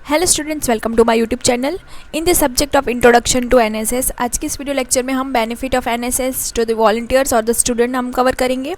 Hello students, welcome to my YouTube channel in the subject of introduction to NSS. आज की इस video lecture में हम benefit of NSS to the volunteers और the student हम cover करेंगे।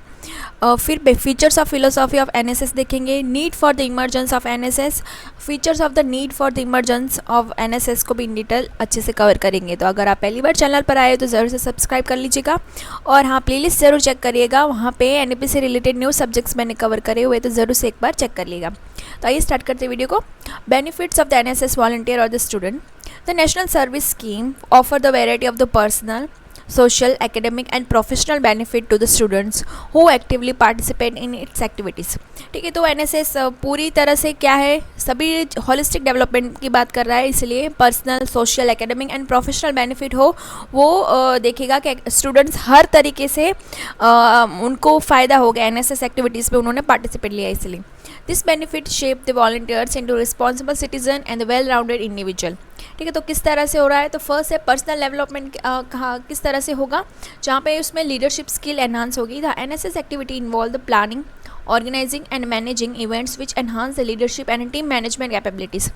फिर features of philosophy of NSS देखेंगे, need for the emergence of NSS, features of the need for the emergence of NSS को भी in detail अच्छे से cover करेंगे। तो अगर आप पहली बार चैनल पर आए तो ज़रूर से सब्सक्राइब कर लीजिएगा और हाँ, प्लेलिस्ट ज़रूर चेक करिएगा, वहाँ पे एनएपी से रिलेटेड न्यू सब्जेक्ट्स मैंने कवर करे हुए, तो ज़रूर से एक बार चेक कर लीजिएगा। तो आइए स्टार्ट करते हैं वीडियो को। Benefits of the NSS volunteer or the student. The National Service Scheme offer the variety of the personal, social, academic and professional benefit to the students who actively participate in its activities. ठीक है, तो NSS पूरी तरह से क्या है, सभी holistic development की बात कर रहा है, इसलिए personal, social, academic and professional benefit हो वो देखेगा कि स्टूडेंट्स हर तरीके से उनको फ़ायदा हो गया एनएसएस एक्टिविटीज़ में उन्होंने पार्टिसिपेट लिया इसलिए। This benefit shape the volunteers into responsible citizen and the well rounded individual. ठीक है, तो किस तरह से हो रहा है, तो फर्स्ट है पर्सनल डेवलपमेंट कहाँ किस तरह से होगा, जहाँ पे उसमें लीडरशिप स्किल एनहांस होगी। The NSS activity involve the planning, organising and managing events which enhance the leadership and team management capabilities.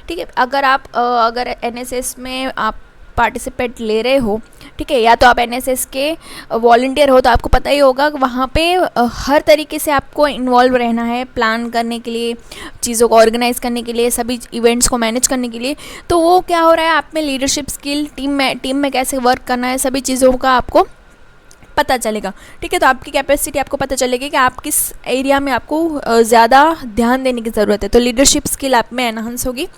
ठीक है, अगर एनएसएस में आप पार्टिसिपेट ले रहे हो, ठीक है, या तो आप एनएसएस के वॉलंटियर हो, तो आपको पता ही होगा कि वहाँ पे हर तरीके से आपको इन्वॉल्व रहना है, प्लान करने के लिए, चीज़ों को ऑर्गेनाइज करने के लिए, सभी इवेंट्स को मैनेज करने के लिए। तो वो क्या हो रहा है, आप में लीडरशिप स्किल, टीम में कैसे वर्क करना है, सभी चीज़ों का आपको पता चलेगा। ठीक है, तो आपकी कैपेसिटी आपको पता चलेगी कि आप किस एरिया में आपको ज़्यादा ध्यान देने की ज़रूरत है, तो लीडरशिप स्किल आप में एनहांस होगी।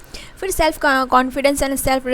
फिर self confidence and self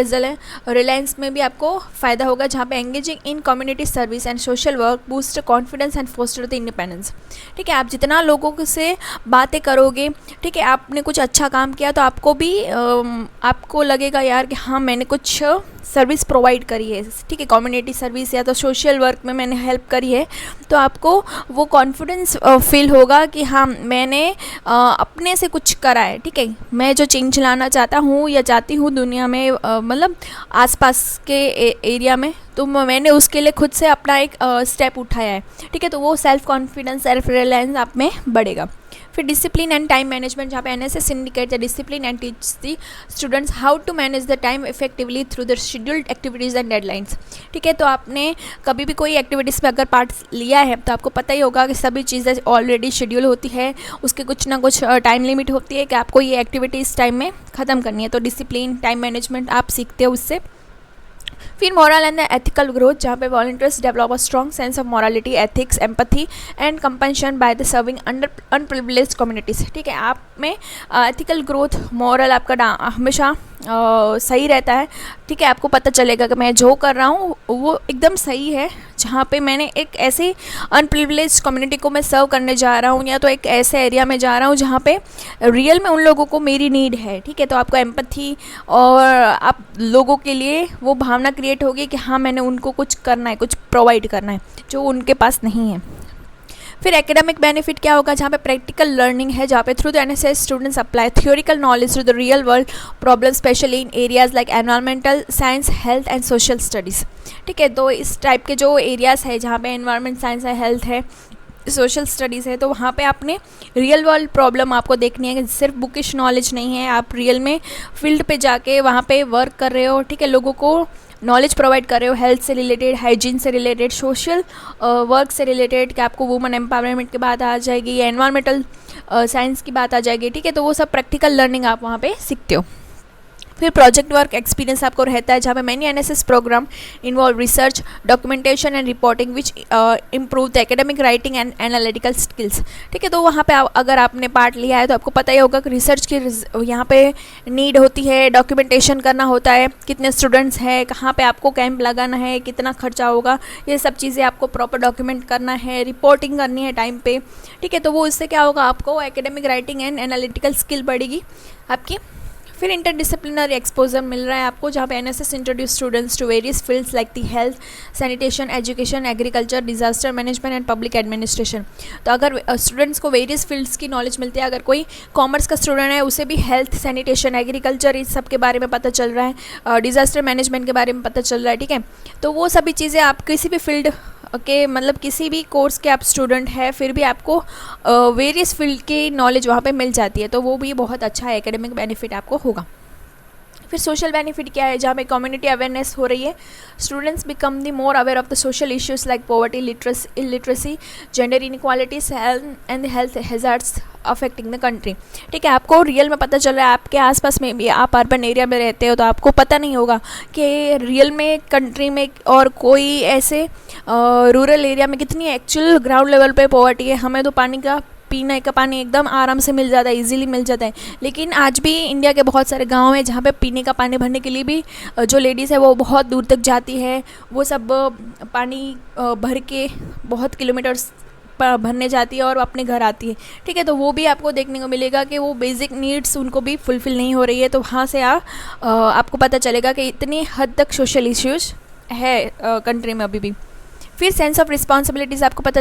reliance में भी आपको फ़ायदा होगा, जहाँ पे engaging in community service and social work boost confidence and foster the independence. ठीक है, आप जितना लोगों से बातें करोगे, ठीक है, आपने कुछ अच्छा काम किया तो आपको भी आपको लगेगा यार कि हाँ, मैंने कुछ सर्विस प्रोवाइड करी है, ठीक है, कम्युनिटी सर्विस या तो सोशल वर्क में मैंने हेल्प करी है, तो आपको वो कॉन्फिडेंस फील होगा कि हाँ, मैंने अपने से कुछ करा है। ठीक है, मैं जो चेंज लाना चाहता हूँ या चाहती हूँ दुनिया में, मतलब आसपास के एरिया में, तो मैंने उसके लिए खुद से अपना एक स्टेप उठाया है। ठीक है, तो वो सेल्फ कॉन्फिडेंस, सेल्फ रिलायंस आप में बढ़ेगा। फिर डिसिप्लिन एंड टाइम मैनेजमेंट, जहाँ पे NSS indicate the discipline and teach the students how to manage the time effectively through the scheduled activities and deadlines. ठीक है, तो आपने कभी भी कोई एक्टिविटीज़ में अगर पार्ट लिया है तो आपको पता ही होगा कि सभी चीज़ें ऑलरेडी शेड्यूल होती है, उसके कुछ ना कुछ टाइम लिमिट होती है कि आपको ये एक्टिविटी इस टाइम में ख़त्म करनी है, तो डिसिप्लिन, टाइम मैनेजमेंट आप सीखते हो उससे। फिर मॉरल एंड एथिकल ग्रोथ, जहाँ पे volunteers develop a strong sense of morality, ethics, empathy and compassion by the serving under unprivileged communities. ठीक है, आप में एथिकल ग्रोथ, मॉरल आपका हमेशा सही रहता है। ठीक है, आपको पता चलेगा कि मैं जो कर रहा हूँ वो एकदम सही है, जहाँ पे मैंने एक ऐसी अनप्रिविलेज्ड कम्युनिटी को मैं सर्व करने जा रहा हूँ, या तो एक ऐसे एरिया में जा रहा हूँ जहाँ पे रियल में उन लोगों को मेरी नीड है। ठीक है, तो आपको एम्पैथी और आप लोगों के लिए वो भावना क्रिएट होगी कि हाँ, मैंने उनको कुछ करना है, कुछ प्रोवाइड करना है जो उनके पास नहीं है। फिर एकेडमिक बेनिफिट क्या होगा, जहाँ पे प्रैक्टिकल लर्निंग है, जहाँ पे through the NSS students apply theoretical knowledge to the real world problem, specially in areas like environmental science, health and social studies. ठीक है, तो इस टाइप के जो एरियाज़ है जहाँ पे एनवायरमेंट साइंस है, हेल्थ है, सोशल स्टडीज़ है, तो वहाँ पे आपने रियल वर्ल्ड प्रॉब्लम आपको देखनी है, कि सिर्फ बुकिश नॉलेज नहीं है, आप रियल में फील्ड पे जाके वहाँ पे वर्क कर रहे हो। ठीक है, लोगों को नॉलेज प्रोवाइड कर रहे हो, हेल्थ से रिलेटेड, हाइजीन से रिलेटेड, सोशल वर्क से रिलेटेड, कि आपको वुमेन एम्पावरमेंट की बात आ जाएगी, एनवायरमेंटल साइंस की बात आ जाएगी। ठीक है, तो वो सब प्रैक्टिकल लर्निंग आप वहाँ पे सीखते हो। फिर प्रोजेक्ट वर्क एक्सपीरियंस आपको रहता है, जहाँ पे many NSS programme involve research, documentation and reporting which improve the academic writing and analytical skills. ठीक है, तो वहाँ पे अगर आपने पार्ट लिया है तो आपको पता ही होगा कि रिसर्च की यहाँ पे नीड होती है, डॉक्यूमेंटेशन करना होता है, कितने स्टूडेंट्स हैं, कहाँ पे आपको कैंप लगाना है, कितना खर्चा होगा, ये सब चीज़ें आपको प्रॉपर डॉक्यूमेंट करना है, रिपोर्टिंग करनी है टाइम पे। ठीक है, तो वो इससे क्या होगा, आपको academic writing and analytical skill बढ़ेगी आपकी। फिर इंटरडिसिप्लिनरी एक्सपोजर मिल रहा है आपको, जहाँ पे NSS introduce students to various fields like the health, sanitation, education, agriculture, disaster management and public administration. तो अगर स्टूडेंट्स को वेरियस फील्ड्स की नॉलेज मिलती है, अगर कोई कॉमर्स का स्टूडेंट है उसे भी हेल्थ, सैनिटेशन, एग्रीकल्चर, इस सब के बारे में पता चल रहा है, डिजास्टर मैनेजमेंट के बारे में पता चल रहा है। ठीक है, तो वो सभी चीज़ें आप किसी भी फील्ड के, मतलब किसी भी कोर्स के आप स्टूडेंट हैं, फिर भी आपको वेरियस फील्ड की नॉलेज वहाँ पे मिल जाती है, तो वो भी बहुत अच्छा एकेडमिक बेनिफिट आपको होगा। फिर सोशल बेनिफिट क्या है, जहाँ पे कम्युनिटी अवेयरनेस हो रही है, students become the more aware of the social issues like poverty, illiteracy, gender inequalities and health hazards affecting the country. ठीक है, आपको रियल में पता चल रहा है, आपके आसपास में भी आप अर्बन एरिया में रहते हो तो आपको पता नहीं होगा कि रियल में कंट्री में और कोई ऐसे रूरल एरिया में कितनी एक्चुअल ग्राउंड लेवल पे पॉवर्टी है। हमें तो पीने का पानी एकदम आराम से मिल जाता है, इजीली मिल जाता है, लेकिन आज भी इंडिया के बहुत सारे गांव हैं जहाँ पे पीने का पानी भरने के लिए भी जो लेडीज़ है वो बहुत दूर तक जाती है, वो सब पानी भर के बहुत किलोमीटर्स भरने जाती है और अपने घर आती है। ठीक है, तो वो भी आपको देखने को मिलेगा कि वो बेसिक नीड्स उनको भी फुलफ़िल नहीं हो रही है। तो वहाँ से आपको पता चलेगा कि इतनी हद तक सोशल इश्यूज है कंट्री में अभी भी। फिर सेंस ऑफ रिस्पॉन्सिबिलिटीज़ आपको पता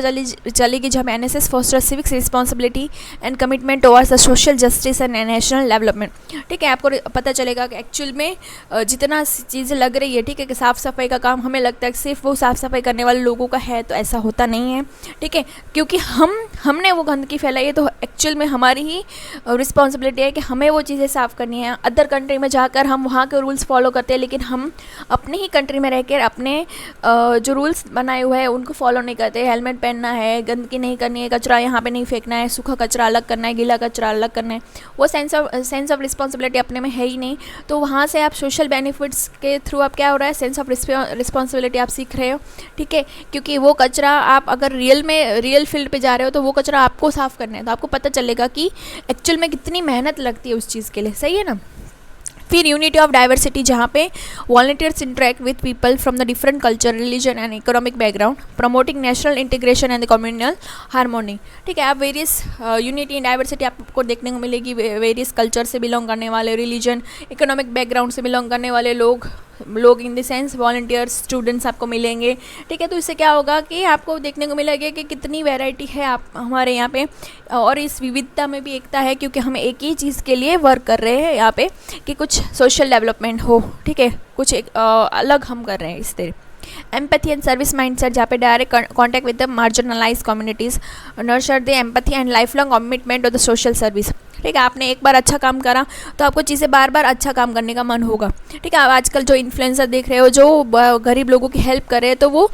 चलेगी जब NSS fosters civics responsibility and commitment towards the social justice and national development. ठीक है, आपको पता चलेगा कि एक्चुअल में जितना चीज़ें लग रही है, ठीक है, कि साफ़ सफाई का काम हमें लगता है कि सिर्फ वो साफ़ सफाई करने वाले लोगों का है, तो ऐसा होता नहीं है। ठीक है, क्योंकि हमने वो गंदगी फैलाई है, तो एक्चुअल में हमारी ही रिस्पॉन्सिबिलिटी है कि हमें वो चीज़ें साफ़ करनी है। अदर कंट्री में जाकर हम वहाँ के रूल्स फॉलो करते हैं, लेकिन हम अपने ही कंट्री में रहकर अपने जो रूल्स बनाए है उनको फॉलो नहीं करते। हेलमेट पहनना है, गंदगी नहीं करनी है, कचरा यहाँ पे नहीं फेंकना है, सूखा कचरा अलग करना है, गीला कचरा अलग करना है, वो सेंस ऑफ रिस्पॉन्सिबिलिटी अपने में है ही नहीं। तो वहाँ से आप सोशल बेनिफिट्स के थ्रू आप क्या हो रहा है, सेंस ऑफ रिस्पॉन्सिबिलिटी आप सीख रहे हो। ठीक है, क्योंकि वो कचरा आप अगर रियल फील्ड पे जा रहे हो तो वो कचरा आपको साफ़ करना है, तो आपको पता चलेगा कि एक्चुअल में कितनी मेहनत लगती है उस चीज़ के लिए। सही है ना। फिर यूनिटी ऑफ डाइवर्सिटी, जहाँ पे volunteers interact with people from the different culture, religion and economic background, promoting national integration and the communal harmony. ठीक है, आप वेरियस यूनिटी इन डाइवर्सिटी आपको देखने को मिलेगी। वेरियस कल्चर से बिलोंग करने वाले, रिलीजन, इकोनॉमिक बैकग्राउंड से बिलोंग करने वाले लोग in the sense volunteers, students आपको मिलेंगे। ठीक है, तो इससे क्या होगा कि आपको देखने को मिलेगा कि कितनी वैरायटी है आप हमारे यहाँ पे, और इस विविधता में भी एकता है, क्योंकि हम एक ही चीज़ के लिए वर्क कर रहे हैं यहाँ पे कि कुछ सोशल डेवलपमेंट हो। ठीक है, कुछ एक अलग हम कर रहे हैं इस तरह। एम्पैथी एंड सर्विस माइंडसेट, जहाँ पे direct contact with the marginalised communities, nurture the empathy and life long commitment to the social service. ठीक है, आपने एक बार अच्छा काम करा तो आपको चीज़ें बार बार अच्छा काम करने का मन होगा। ठीक है, आप आजकल जो इन्फ्लुएंसर देख रहे हो जो गरीब लोगों की हेल्प कर रहे हैं, तो वो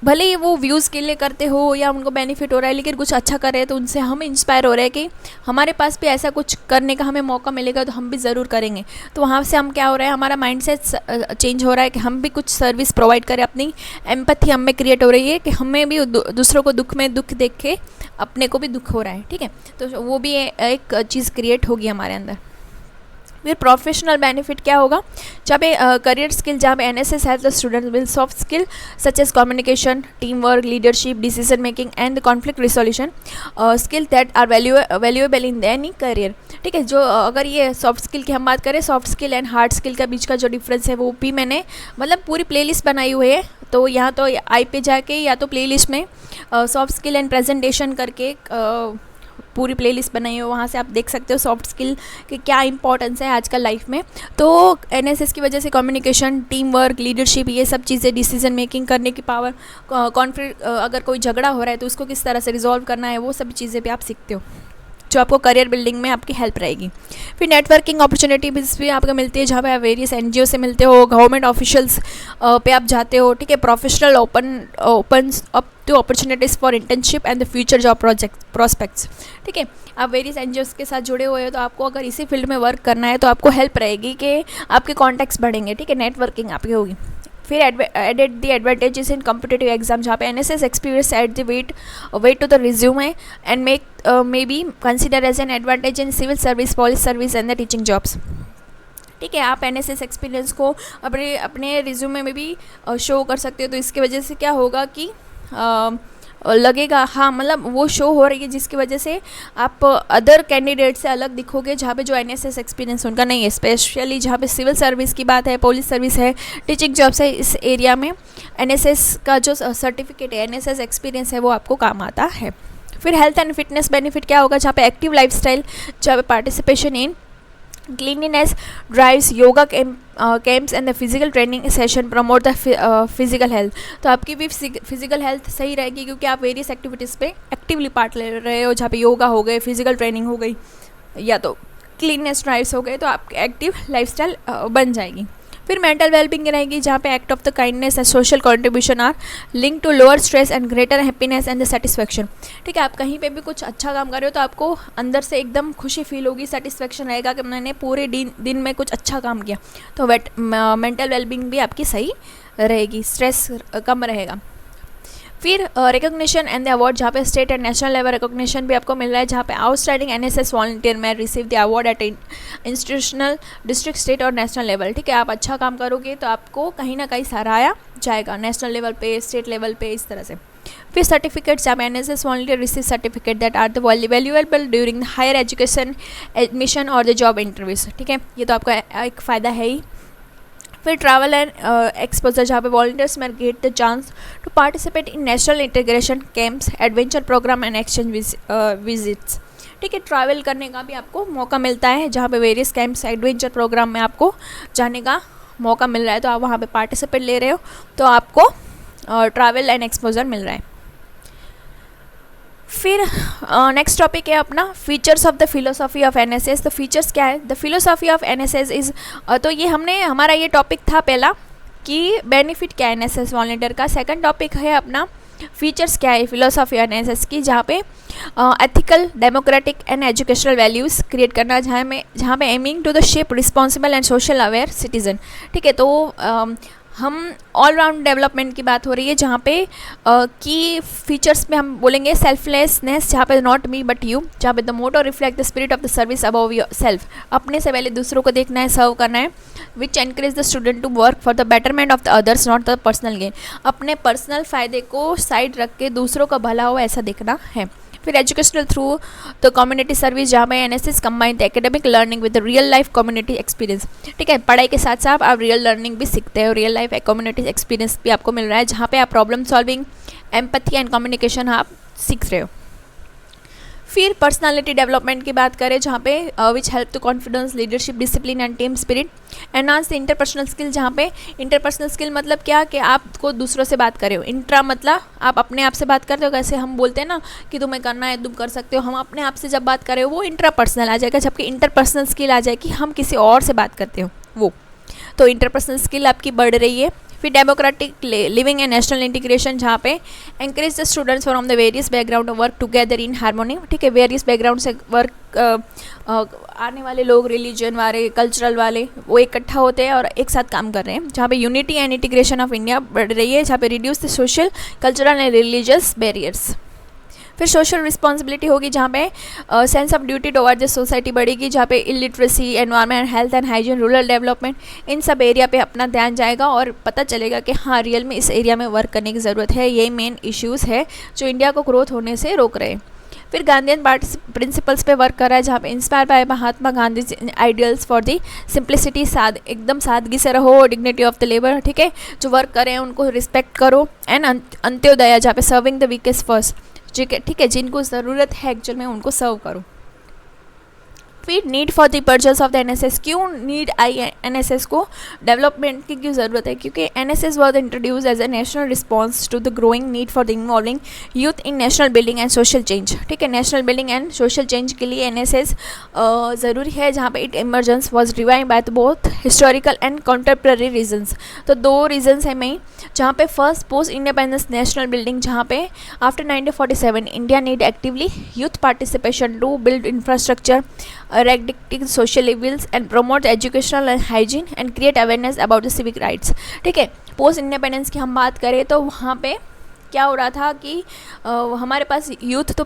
भले ही वो व्यूज़ के लिए करते हो या उनको बेनिफिट हो रहा है, लेकिन कुछ अच्छा कर रहे हैं तो उनसे हम इंस्पायर हो रहे हैं कि हमारे पास भी ऐसा कुछ करने का हमें मौका मिलेगा तो हम भी ज़रूर करेंगे। तो वहाँ से हम क्या हो रहा है, हमारा माइंडसेट चेंज हो रहा है कि हम भी कुछ सर्विस प्रोवाइड करें। अपनी एम्पैथी हम में क्रिएट हो रही है कि हमें भी दूसरों को दुख में दुख देख के अपने को भी दुख हो रहा है। ठीक है, तो वो भी एक चीज़ क्रिएट होगी हमारे अंदर। फिर प्रोफेशनल बेनिफिट क्या होगा, जहाँ पे करियर स्किल, जहाँ पे NSS help the student will soft skill such as communication, team work, leadership, decision making and conflict resolution, skill that are valuable in any career. ठीक है, जो अगर ये सॉफ्ट स्किल की हम बात करें, soft skill and hard skill का बीच का जो डिफरेंस है वो भी मैंने मतलब पूरी प्लेलिस्ट बनाई हुई है। तो यहाँ तो आई पे जाके या तो प्लेलिस्ट में सॉफ्ट स्किल एंड प्रेजेंटेशन करके पूरी प्लेलिस्ट बनाई है, वहाँ से आप देख सकते हो सॉफ्ट स्किल के क्या इंपॉर्टेंस है आजकल लाइफ में। तो एनएसएस की वजह से कम्युनिकेशन, टीम वर्क, लीडरशिप, ये सब चीज़ें, डिसीजन मेकिंग करने की पावर, कॉन्फ्लिक्ट, अगर कोई झगड़ा हो रहा है तो उसको किस तरह से रिजॉल्व करना है, वो सब चीज़ें भी आप सीखते हो, जो आपको करियर बिल्डिंग में आपकी हेल्प रहेगी। फिर नेटवर्किंग अपॉर्चुनिटीज भी आपको मिलती है, जहाँ पे आप वेरियस एनजीओ से मिलते हो, गवर्नमेंट ऑफिशियल्स पे आप जाते हो। ठीक है, professional open up to opportunities for internship and the future job prospects. ठीक है, आप वेरियस एनजीओस के साथ जुड़े हुए हो तो आपको अगर इसी फील्ड में वर्क करना है तो आपको हेल्प रहेगी कि आपके कॉन्टैक्ट्स बढ़ेंगे। ठीक है, नेटवर्किंग आपकी होगी। फिर added the advantages in competitive exam, जहाँ पे NSS experience at the weight to the resume and may be consider as an advantage in civil service, police service and the teaching jobs. ठीक है, आप NSS experience को अपने resume में भी show कर सकते हो। तो इसकी वजह से क्या होगा कि लगेगा, हाँ मतलब वो शो हो रही है, जिसकी वजह से आप अदर कैंडिडेट से अलग दिखोगे, जहाँ पे जो एनएसएस एक्सपीरियंस उनका नहीं है। स्पेशली जहाँ पे सिविल सर्विस की बात है, पुलिस सर्विस है, टीचिंग जॉब्स है, इस एरिया में एनएसएस का जो सर्टिफिकेट है, एनएसएस एक्सपीरियंस है, वो आपको काम आता है। फिर हेल्थ एंड फिटनेस बेनिफिट क्या होगा, जहाँ पे एक्टिव लाइफस्टाइल, जहाँ पे participation in cleanliness drives yoga camps and the physical training session promote the physical health। तो आपकी भी फिजिकल हेल्थ सही रहेगी, क्योंकि आप वेरियस एक्टिविटीज़ पे एक्टिवली पार्ट ले रहे हो, जहाँ पे योगा हो गए, फिजिकल ट्रेनिंग हो गई, या तो क्लीननेस ड्राइव्स हो गए तो आपकी एक्टिव लाइफस्टाइल बन जाएगी। फिर मेंटल वेलबींग रहेगी जहाँ पे act of the kindness and social contribution are link to lower stress and greater happiness and the satisfaction. ठीक है, आप कहीं पे भी कुछ अच्छा काम कर रहे हो तो आपको अंदर से एकदम खुशी फील होगी, सेटिस्फैक्शन रहेगा कि मैंने पूरे दिन में कुछ अच्छा काम किया, तो मेंटल वेलबींग भी आपकी सही रहेगी, स्ट्रेस कम रहेगा। फिर रिकॉग्निशन एंड द अवार्ड जहाँ पे state and national level recognition भी आपको मिल रहा है, जहाँ पे आउटस्टैंडिंग एनएसएस वॉलंटियर में receive the award eight institutional, district, state और नेशनल लेवल। ठीक है, आप अच्छा काम करोगे तो आपको कहीं ना कहीं सराहाया जाएगा, नेशनल लेवल पे, स्टेट लेवल पे, इस तरह से। फिर सर्टिफिकेट्स, जहाँ NSS volunteer receive certificate that are the valuable during the higher education, admission और द जॉब इंटरव्यूज। ठीक है, ये तो आपका एक फ़ायदा है ही। फिर ट्रैवल एंड एक्सपोजर, जहाँ पे वॉलंटियर्स में get the chance to participate in national integration camps, adventure programme and exchange visits. ठीक है, ट्रैवल करने का भी आपको मौका मिलता है, जहाँ पे वेरियस कैंप्स, एडवेंचर प्रोग्राम में आपको जाने का मौका मिल रहा है, तो आप वहाँ पे पार्टिसिपेट ले रहे हो तो आपको ट्रैवल एंड एक्सपोजर मिल रहा है। फिर नेक्स्ट टॉपिक है अपना features of the philosophy of NSS. तो फीचर्स क्या है? The philosophy of NSS is, तो ये हमारा ये टॉपिक था पहला कि बेनिफिट क्या है एनएसएस वॉलंटियर का। सेकंड टॉपिक है अपना फीचर्स क्या है फिलोसॉफी ऑफ एनएसएस की, जहाँ पे ethical, democratic and educational values create करना, जहाँ पे aiming to the shape responsible and social aware citizen. ठीक है, तो हम ऑलराउंड डेवलपमेंट की बात हो रही है, जहाँ पे की फीचर्स में हम बोलेंगे सेल्फलेसनेस, जहाँ पे नॉट मी बट यू, जहाँ पे the motto reflect the spirit of the service above yourself, अपने से पहले दूसरों को देखना है, सर्व करना है, which encourage the student to work for the betterment of the others not the personal gain, अपने पर्सनल फ़ायदे को साइड रख के दूसरों का भला हो ऐसा देखना है। फिर educational through the community service, जहाँ में NSS combine the academic learning with the real life community experience. ठीक है, पढ़ाई के साथ साथ आप रियल लर्निंग भी सीखते हो, रियल लाइफ कम्युनिटी एक्सपीरियंस भी आपको मिल रहा है, जहाँ पे आप problem solving, empathy and communication आप सीख रहे हो। फिर पर्सनालिटी डेवलपमेंट की बात करें, जहाँ पे which help to confidence, leadership, discipline and team spirit, enhance the interpersonal skill, जहाँ पे इंटरपर्सनल स्किल मतलब क्या कि आपको दूसरों से बात करे हो, इंट्रा मतलब आप अपने आप से बात करते हो, कैसे हम बोलते हैं ना कि तुम्हें करना है तुम कर सकते हो, हम अपने आप से जब बात करें वो इंट्रापर्सनल आ जाएगा, जबकि इंटरपर्सनल स्किल आ जाएगी हम किसी और से बात करते हो वो, तो इंटरपर्सनल स्किल आपकी बढ़ रही है। फिर democratic living and national integration, जहाँ पे encourage the students from the various background work together in harmony. ठीक है, वेरियस बैकग्राउंड से वर्क आने वाले लोग, रिलीजन वाले, कल्चरल वाले, वो इकट्ठा होते हैं और एक साथ काम कर रहे हैं, जहाँ पे unity and integration of India बढ़ रही है, जहाँ पे reduce the social, cultural and religious barriers. फिर सोशल रिस्पॉन्सिबिलिटी होगी, जहाँ पे sense of duty toward the society बढ़ेगी, जहाँ पे illiteracy, environment, health and hygiene, rural development, इन सब एरिया पे अपना ध्यान जाएगा और पता चलेगा कि हाँ रियल में इस एरिया में वर्क करने की ज़रूरत है, यही मेन इश्यूज़ है जो इंडिया को ग्रोथ होने से रोक रहे हैं। फिर गांधीयन प्रिंसिपल्स पे वर्क कर रहा है, जहाँ पे inspire by Mahatma Gandhi ideals for the simplicity, एकदम सादगी से रहो, डिग्निटी ऑफ द लेबर। ठीक है, जो वर्क कर रहे हैं उनको रिस्पेक्ट करो, एंड अंत्योदया, जहाँ पे सर्विंग द वीकेस्ट फर्स्ट। ठीक है, जिनको ज़रूरत है एक्चुअल में उनको सर्व करो। फिर need for the purpose of the NSS, क्यों नीड आई एनएसएस को डेवलपमेंट की क्यों ज़रूरत है? क्योंकि NSS was introduce as a national response to the growing need for the involving youth in national building and social change. ठीक है, national building and social change के लिए एनएसएस ज़रूरी है, जहाँ पे it emergence was revive by both historical and contemporary reasons. तो दो रीजन्स है मेन, जहाँ पे first post independence national building, जहाँ पे after 1947 India need actively youth participation to build infrastructure, eradicate social evils and promote educational and hygiene and create awareness about the civic rights। ठीक है, post independence की हम बात करें तो वहाँ पे क्या हो रहा था कि हमारे पास यूथ तो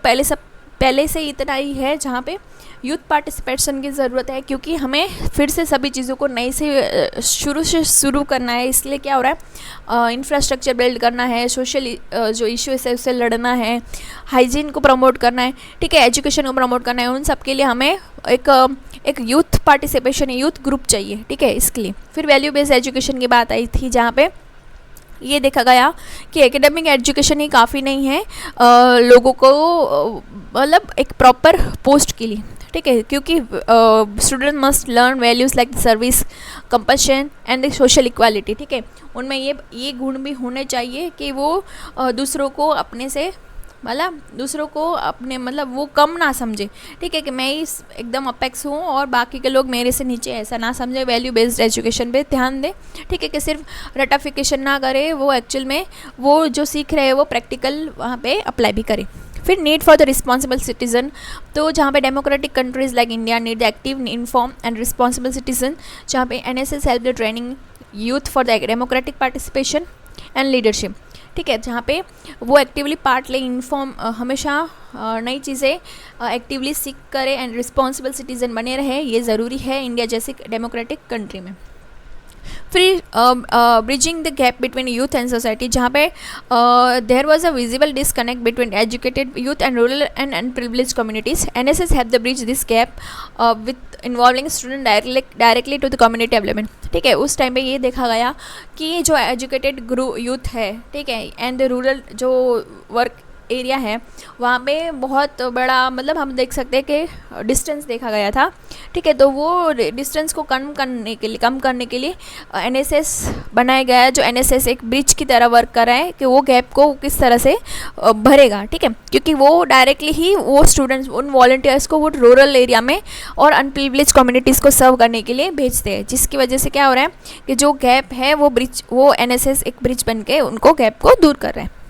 पहले से इतना ही है, जहाँ पे यूथ पार्टिसिपेशन की ज़रूरत है, क्योंकि हमें फिर से सभी चीज़ों को नई से शुरू करना है। इसलिए क्या हो रहा है, इंफ्रास्ट्रक्चर बिल्ड करना है, सोशल जो इश्यूज़ है उससे लड़ना है, हाइजीन को प्रमोट करना है, ठीक है, एजुकेशन को प्रमोट करना है, उन सब के लिए हमें एक यूथ पार्टिसिपेशन, यूथ ग्रुप चाहिए। ठीक है, इसके लिए फिर वैल्यू बेस्ड एजुकेशन की बात आई थी, जहाँ पे ये देखा गया कि एकेडमिक एजुकेशन ही काफ़ी नहीं है लोगों को, मतलब एक प्रॉपर पोस्ट के लिए। ठीक है, क्योंकि student must learn values like service, compassion and social equality. ठीक है, उनमें ये गुण भी होने चाहिए कि वो दूसरों को अपने से मतलब दूसरों को अपने मतलब वो कम ना समझे, ठीक है, कि मैं ही एकदम अपेक्स हूँ और बाकी के लोग मेरे से नीचे, ऐसा ना समझे। वैल्यू बेस्ड एजुकेशन पे ध्यान दे, ठीक है, कि सिर्फ रटाफिकेशन ना करे, वो एक्चुअल में वो जो सीख रहे हैं वो प्रैक्टिकल वहाँ पे अप्लाई भी करे। फिर need for the responsible citizen, तो जहाँ पे democratic countries like India need the active, inform and responsible citizen, जहाँ पे NSS help the training youth for the democratic participation and leadership, ठीक है, जहाँ पे वो एक्टिवली पार्ट ले, इन्फॉर्म, हमेशा नई चीज़ें एक्टिवली सीख करे एंड रिस्पॉन्सिबल सिटीज़न बने रहे, ये ज़रूरी है इंडिया जैसी डेमोक्रेटिक कंट्री में। फिर bridging the gap between youth and society, जहाँ पे there was a visible disconnect between educated youth and rural and unprivileged communities. NSS have the bridge this gap with involving student directly to the community development, ठीक है। उस time पे ये देखा गया कि जो एजुकेटेड यूथ है, ठीक है, एंड रूरल जो वर्क एरिया है, वहाँ पे बहुत बड़ा मतलब हम देख सकते हैं कि डिस्टेंस देखा गया था, ठीक है। तो वो डिस्टेंस को कम करने के लिए NSS बनाया गया है, जो NSS एक ब्रिज की तरह वर्क कर रहा है कि वो गैप को किस तरह से भरेगा, ठीक है, क्योंकि वो डायरेक्टली ही वो स्टूडेंट्स, उन वॉलंटियर्स को वो रूरल एरिया में और अनप्रिविलेज्ड कम्युनिटीज़ को सर्व करने के लिए भेजते हैं, जिसकी वजह से क्या हो रहा है कि जो गैप है वो NSS एक ब्रिज बन के उनको गैप को दूर कर रहा है।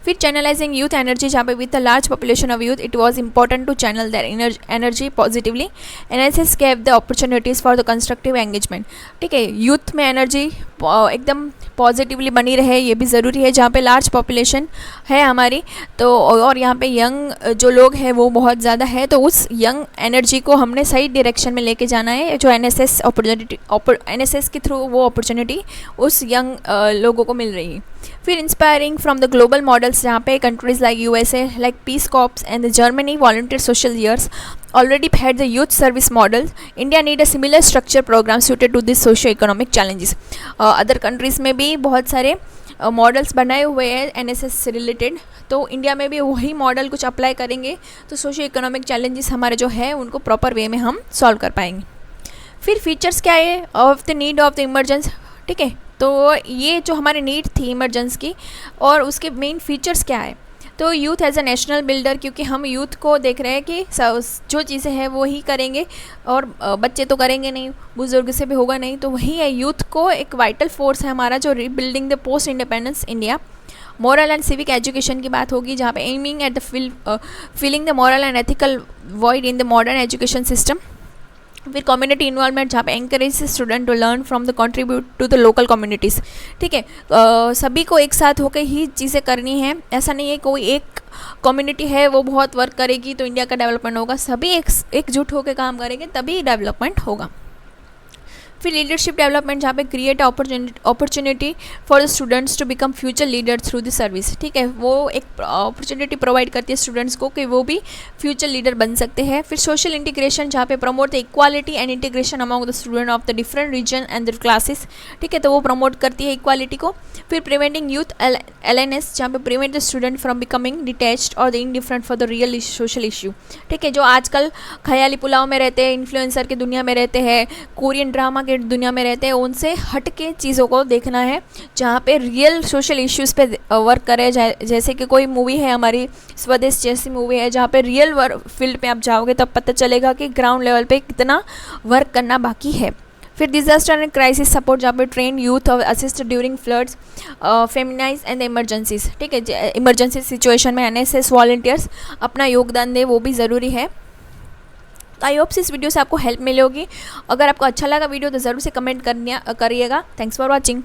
फिर चैनलाइजिंग यूथ एनर्जी, जहाँ पे with the large population of youth it was important to channel their energy positively. NSS gave the opportunities for the constructive engagement, ठीक है, यूथ में एनर्जी एकदम पॉजिटिवली बनी रहे, ये भी ज़रूरी है, जहाँ पे लार्ज पॉपुलेशन है हमारी, तो और यहाँ पे यंग जो लोग हैं वो बहुत ज़्यादा है, तो उस यंग एनर्जी को हमने सही डायरेक्शन में लेके जाना है, जो NSS के थ्रू वो अपॉर्चुनिटी उस यंग लोगों को मिल रही है। फिर inspiring from the global models, जहाँ पे countries like USA, like peace corps and the Germany volunteer social years already had the youth service model. India need a similar structure program suited to this socio-economic challenges. Other countries में भी बहुत सारे models बनाए हुए हैं NSS से related, तो India में भी वही मॉडल कुछ अप्लाई करेंगे तो सोशो इकोनॉमिक चैलेंजेस हमारे जो है उनको प्रॉपर वे में हम सॉल्व कर पाएंगे। फिर फीचर्स क्या है of the need of the emergence, ठीक है, तो ये जो हमारी नीड थी इमरजेंस की और उसके मेन फीचर्स क्या है, तो youth as a national builder, क्योंकि हम यूथ को देख रहे हैं कि जो चीज़ें हैं वो ही करेंगे और बच्चे तो करेंगे नहीं, बुजुर्ग से भी होगा नहीं, तो वही है, यूथ को एक वाइटल फोर्स है हमारा जो rebuilding the post independence India. Moral and civic education की बात होगी, जहाँ पे aiming at the filling the moral and ethical void in the modern education system. फिर कम्युनिटी इन्वॉल्वमेंट, जहाँ पे encourage student to learn from the contribute to the local communities, ठीक है, सभी को एक साथ होकर ही चीज़ें करनी है, ऐसा नहीं है कोई एक कम्युनिटी है वो बहुत वर्क करेगी तो इंडिया का डेवलपमेंट होगा, सभी एकजुट होकर काम करेंगे तभी डेवलपमेंट होगा। फिर लीडरशिप डेवलपमेंट, जहाँ पे create opportunity for the students to become future leader through the service, ठीक है, वो एक अपॉर्चुनिटी प्रोवाइड करती है स्टूडेंट्स को कि वो भी फ्यूचर लीडर बन सकते हैं। फिर सोशल इंटीग्रेशन, जहाँ पे promote the equality and integration among the student of the different region and the classes, ठीक है, तो वो प्रमोट करती है इक्वालिटी को। फिर प्रिवेंटिंग यूथ एलएनएस, जहाँ पे prevent the student from becoming detached और the indifferent for the real social issue, ठीक है, जो आजकल ख्याली पुलाव में रहते हैं, इन्फ्लुएंसर की दुनिया में रहते हैं, कोरियन ड्रामा के दुनिया में रहते हैं, उनसे हट के चीज़ों को देखना है, जहाँ पे रियल सोशल इश्यूज़ पे वर्क करे, जैसे कि कोई मूवी है हमारी स्वदेश जैसी मूवी है, जहाँ पे रियल फील्ड पे आप जाओगे तब पता चलेगा कि ग्राउंड लेवल पे कितना वर्क करना बाकी है। फिर डिजास्टर एंड क्राइसिस सपोर्ट, जहाँ पे ट्रेन यूथ और assist during floods, famines and emergencies, ठीक है, इमरजेंसी सिचुएशन में NSS वॉलंटियर्स अपना योगदान दे, वो भी ज़रूरी है। तो आई होप इस वीडियो से आपको हेल्प मिलेगी। अगर आपको अच्छा लगा वीडियो तो ज़रूर से कमेंट करिएगा। Thanks for watching.